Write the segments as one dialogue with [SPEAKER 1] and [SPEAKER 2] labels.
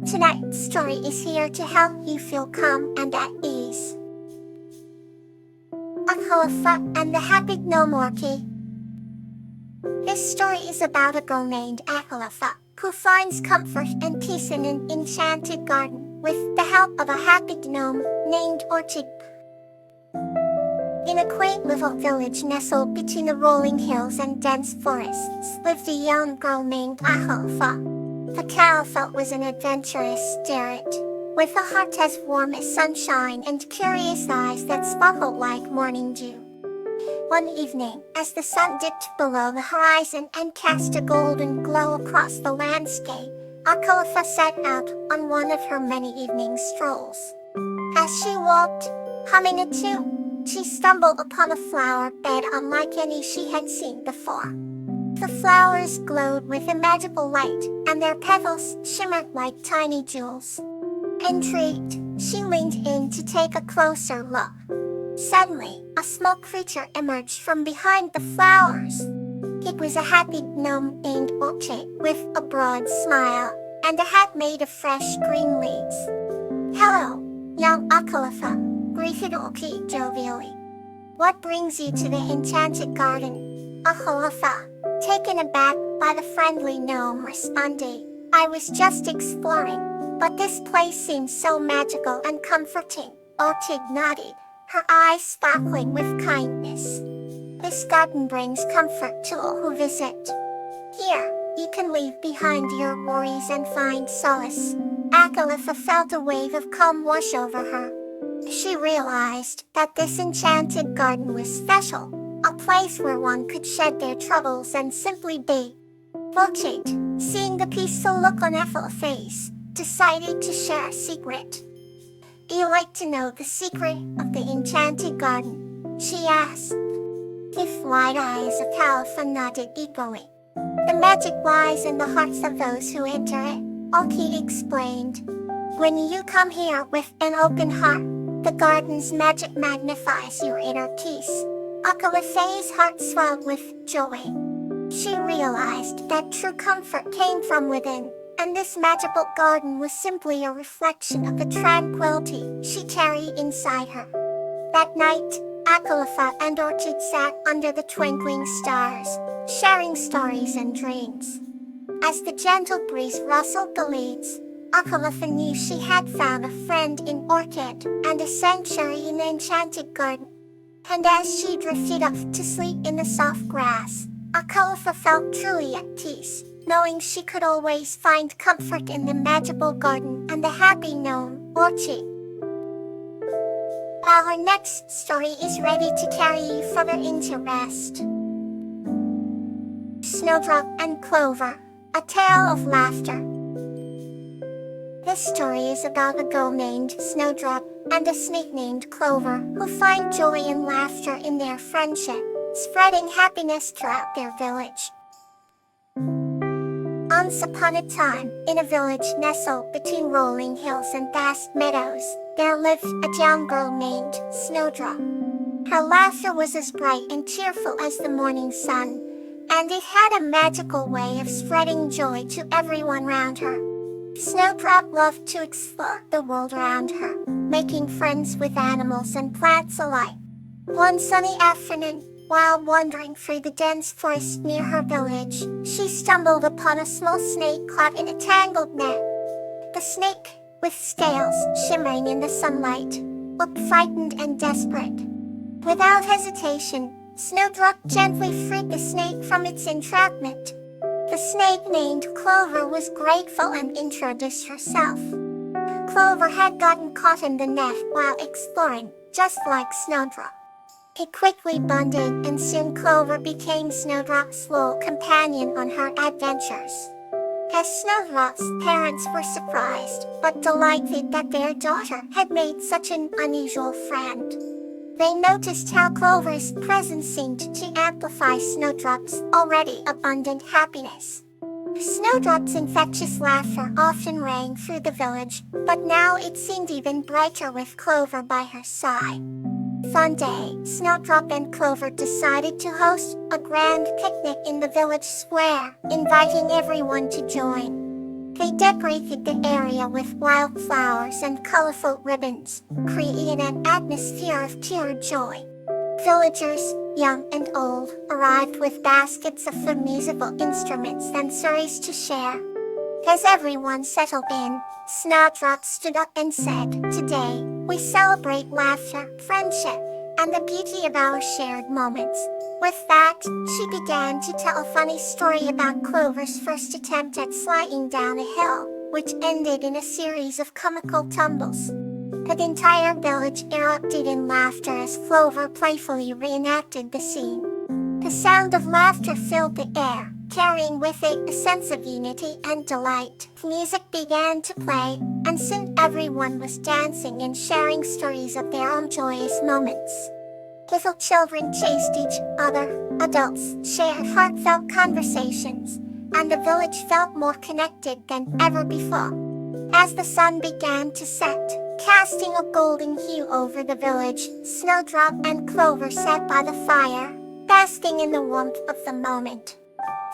[SPEAKER 1] Tonight's story is here to help you feel calm and at ease. Akalafa and the Happy Gnome Orchid. This story is about a girl named Akalafa, who finds comfort and peace in an enchanted garden with the help of a happy gnome named Orchid. In a quaint little village nestled between the rolling hills and dense forests lived a young girl named Akalafa. Akalafa was an adventurous spirit, with a heart as warm as sunshine and curious eyes that sparkled like morning dew. One evening, as the sun dipped below the horizon and cast a golden glow across the landscape, Akalafa set out on one of her many evening strolls. As she walked, humming a tune, she stumbled upon a flower bed unlike any she had seen before. The flowers glowed with a magical light, and their petals shimmered like tiny jewels. Intrigued, she leaned in to take a closer look. Suddenly, a small creature emerged from behind the flowers. It was a happy gnome named Orchid, with a broad smile and a hat made of fresh green leaves. "Hello, young Akalafa," greeted Orchid jovially. "What brings you to the enchanted garden?" Akalafa, taken aback by the friendly gnome, responded, "I was just exploring, but this place seems so magical and comforting." Orchid nodded, her eyes sparkling with kindness. "This garden brings comfort to all who visit. Here, you can leave behind your worries and find solace." Akalafa felt a wave of calm wash over her. She realized that this enchanted garden was special, a place where one could shed their troubles and simply be. Orchid, seeing the peaceful look on Ethel's face, decided to share a secret. "Do you like to know the secret of the enchanted garden?" she asked. With wide eyes, Akalafa nodded eagerly. "The magic lies in the hearts of those who enter it," Orchid explained. "When you come here with an open heart, the garden's magic magnifies your inner peace." Akalafa's heart swelled with joy. She realized that true comfort came from within, and this magical garden was simply a reflection of the tranquility she carried inside her. That night, Akalafa and Orchid sat under the twinkling stars, sharing stories and dreams. As the gentle breeze rustled the leaves, Akalafa knew she had found a friend in Orchid and a sanctuary in the enchanted garden. And as she drifted off to sleep in the soft grass, Akalafa felt truly at peace, knowing she could always find comfort in the magical garden and the happy gnome, Orchid. Our next story is ready to carry you further into rest. Snowdrop and Clover, a tale of laughter. This story is about a girl named Snowdrop and a snake named Clover who find joy and laughter in their friendship, spreading happiness throughout their village. Once upon a time, in a village nestled between rolling hills and vast meadows, there lived a young girl named Snowdrop. Her laughter was as bright and cheerful as the morning sun, and it had a magical way of spreading joy to everyone around her. Snowdrop loved to explore the world around her, making friends with animals and plants alike. One sunny afternoon, while wandering through the dense forest near her village, she stumbled upon a small snake caught in a tangled net. The snake, with scales shimmering in the sunlight, looked frightened and desperate. Without hesitation, Snowdrop gently freed the snake from its entrapment. The snake named Clover was grateful and introduced herself. Clover had gotten caught in the net while exploring, just like Snowdrop. He quickly bonded, and soon Clover became Snowdrop's loyal companion on her adventures. As Snowdrop's parents were surprised, but delighted that their daughter had made such an unusual friend. They noticed how Clover's presence seemed to amplify Snowdrop's already abundant happiness. Snowdrop's infectious laughter often rang through the village, but now it seemed even brighter with Clover by her side. One day, Snowdrop and Clover decided to host a grand picnic in the village square, inviting everyone to join. They decorated the area with wildflowers and colorful ribbons, creating an atmosphere of pure joy. Villagers, young and old, arrived with baskets of food, musical instruments, and stories to share. As everyone settled in, Snowdrop stood up and said, "Today, we celebrate laughter, friendship, and the beauty of our shared moments." With that, she began to tell a funny story about Clover's first attempt at sliding down a hill, which ended in a series of comical tumbles. The entire village erupted in laughter as Clover playfully reenacted the scene. The sound of laughter filled the air, carrying with it a sense of unity and delight. Music began to play, and soon everyone was dancing and sharing stories of their own joyous moments. Little children chased each other, adults shared heartfelt conversations, and the village felt more connected than ever before. As the sun began to set, casting a golden hue over the village, Snowdrop and Clover sat by the fire, basking in the warmth of the moment.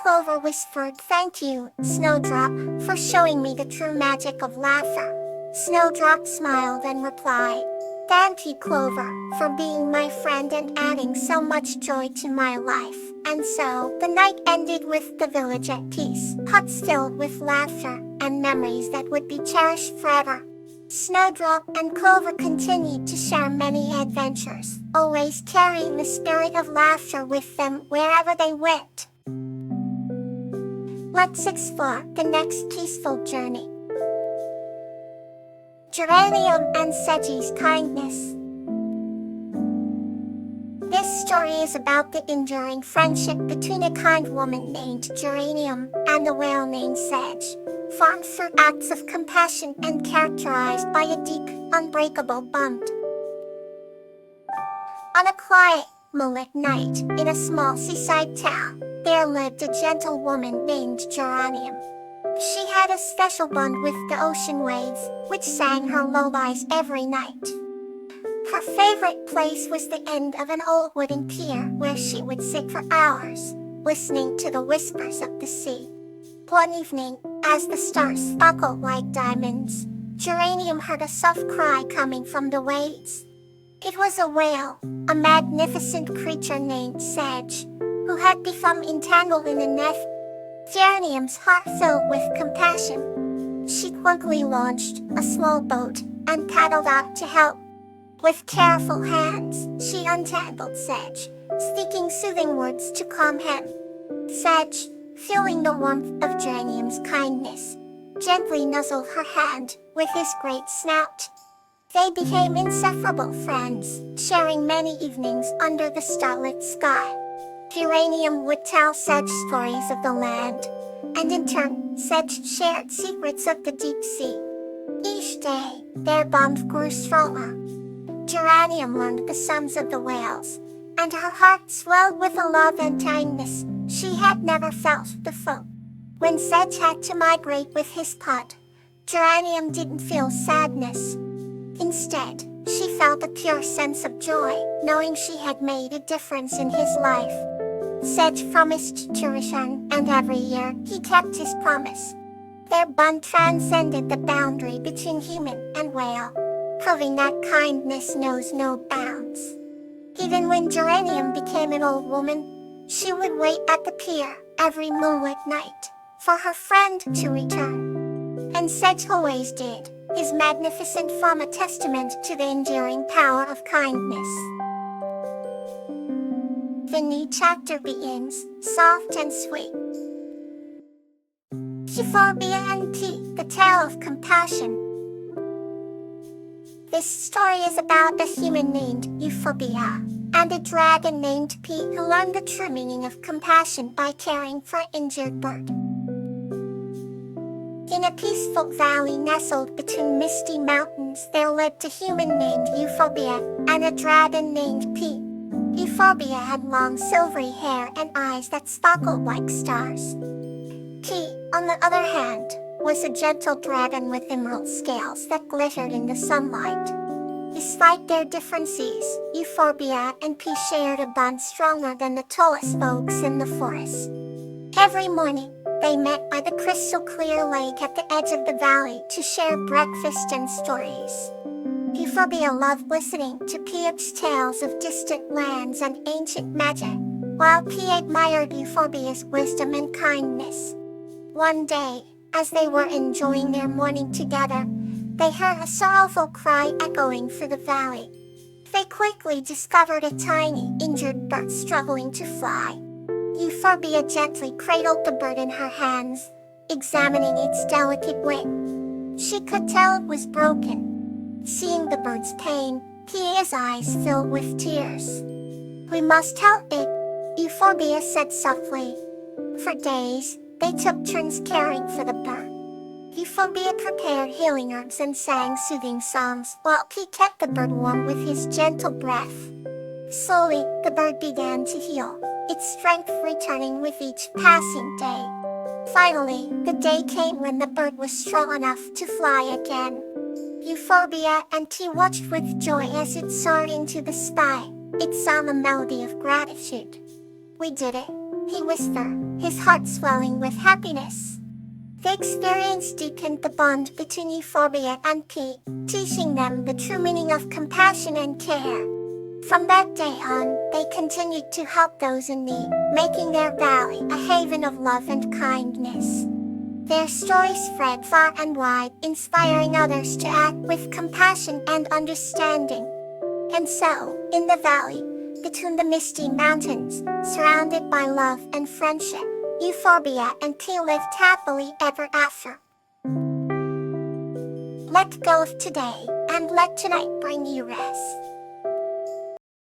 [SPEAKER 1] Clover whispered, "Thank you, Snowdrop, for showing me the true magic of laughter." Snowdrop smiled and replied, "Thank you, Clover, for being my friend and adding so much joy to my life." And so, the night ended with the village at peace, huts filled with laughter, and memories that would be cherished forever. Snowdrop and Clover continued to share many adventures, always carrying the spirit of laughter with them wherever they went. Let's explore the next peaceful journey. Geranium and Sedge's kindness. This story is about the enduring friendship between a kind woman named Geranium and a whale named Sedge, formed through acts of compassion and characterized by a deep, unbreakable bond. On a quiet, moonlit night in a small seaside town, there lived a gentle woman named Geranium. She had a special bond with the ocean waves, which sang her lullabies every night. Her favorite place was the end of an old wooden pier where she would sit for hours, listening to the whispers of the sea. One evening, as the stars sparkled like diamonds, Geranium heard a soft cry coming from the waves. It was a whale, a magnificent creature named Sedge, who had become entangled in a net. Geranium's heart filled with compassion. She quickly launched a small boat and paddled out to help. With careful hands, she untangled Sedge, speaking soothing words to calm him. Sedge, feeling the warmth of Geranium's kindness, gently nuzzled her hand with his great snout. They became inseparable friends, sharing many evenings under the starlit sky. Geranium would tell Sedge stories of the land, and in turn, Sedge shared secrets of the deep sea. Each day, their bond grew stronger. Geranium learned the songs of the whales, and her heart swelled with a love and kindness she had never felt before. When Sedge had to migrate with his pod, Geranium didn't feel sadness. Instead, she felt a pure sense of joy, knowing she had made a difference in his life. Sedge promised to return, and every year, he kept his promise. Their bond transcended the boundary between human and whale, proving that kindness knows no bounds. Even when Geranium became an old woman, she would wait at the pier every moonlit night for her friend to return. And Sedge always did, his magnificent form a testament to the enduring power of kindness. The new chapter begins, soft and sweet. Euphorbia and Pete, the tale of compassion. This story is about a human named Euphorbia and a dragon named Pete who learned the true meaning of compassion by caring for an injured bird. In a peaceful valley nestled between misty mountains, there lived a human named Euphorbia and a dragon named Pete. Euphorbia had long silvery hair and eyes that sparkled like stars. Pete, on the other hand, was a gentle dragon with emerald scales that glittered in the sunlight. Despite their differences, Euphorbia and Pete shared a bond stronger than the tallest oaks in the forest. Every morning, They met by the crystal clear lake at the edge of the valley to share breakfast and stories. Euphorbia loved listening to Piet's tales of distant lands and ancient magic, while Piet admired Euphorbia's wisdom and kindness. One day, as they were enjoying their morning together, they heard a sorrowful cry echoing through the valley. They quickly discovered a tiny, injured bird struggling to fly. Euphorbia gently cradled the bird in her hands, examining its delicate wing. She could tell it was broken. Seeing the bird's pain, Piet's eyes filled with tears. "We must help it," Euphorbia said softly. For days, they took turns caring for the bird. Euphorbia prepared healing herbs and sang soothing songs, while he kept the bird warm with his gentle breath. Slowly, the bird began to heal, its strength returning with each passing day. Finally, the day came when the bird was strong enough to fly again. Euphorbia and T watched with joy as it soared into the sky. It sang a melody of gratitude. "We did it," he whispered, his heart swelling with happiness. The experience deepened the bond between Euphorbia and Pete, teaching them the true meaning of compassion and care. From that day on, they continued to help those in need, making their valley a haven of love and kindness. Their stories spread far and wide, inspiring others to act with compassion and understanding. And so, in the valley, between the misty mountains, surrounded by love and friendship, Euphorbia and T lived happily ever after. Let go of today, and let tonight bring you rest.